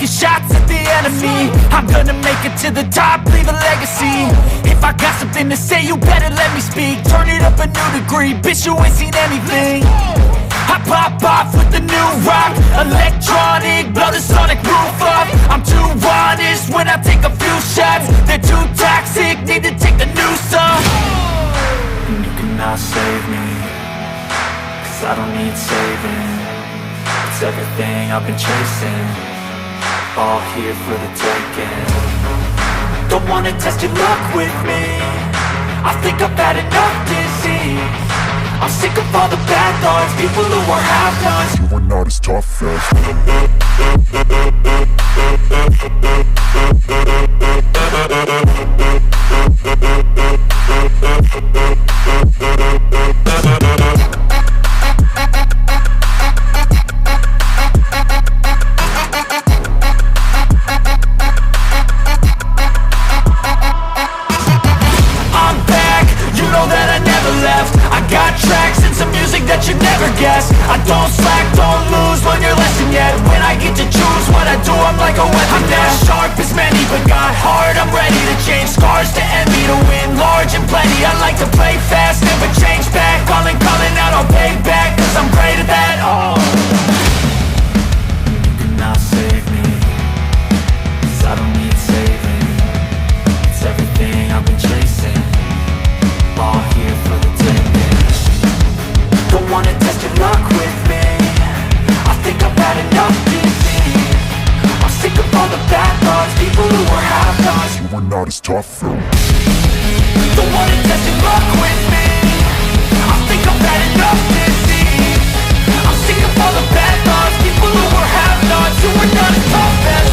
taking shots at the enemy. I'm gonna make it to the top, leave a legacy. If I got something to say, you better let me speak. Turn it up a new degree, bitch, you ain't seen anything. I pop off with the new rock, electronic, blow the sonic roof up. I'm too honest when I take a few shots. They're too toxic, need to take the noose off. And you cannot save me, cause I don't need saving. It's everything I've been chasing, all here for the taking. Don't wanna test your luck with me, I think I've had enough disease. I'm sick of all the bad thoughts, people who are half-nots. You are not as tough as I'm back, you know that I never left. I got tracks and some music that you never guessed. I don't slack, don't lose, learn your lesson yet. When I get to choose what I do, I'm like a weapon. I'm not sharp as many, but got hard, I'm ready to change. Scars to envy, to win large and plenty. I like to play fast, never change back. Calling out, I'll pay back, cause I'm great at that. Oh, you cannot save me, cause I don't need saving. It's everything I've been chasing, all here for the taking. Don't wanna test your luck with me, I think I've had enough disease. I'm sick of all the bad thoughts, people who are half-nots. you are not as tough though. Don't wanna test your luck with me, I think I've had enough disease. I'm sick of all the bad thoughts, people who are half-nots, who are not as tough as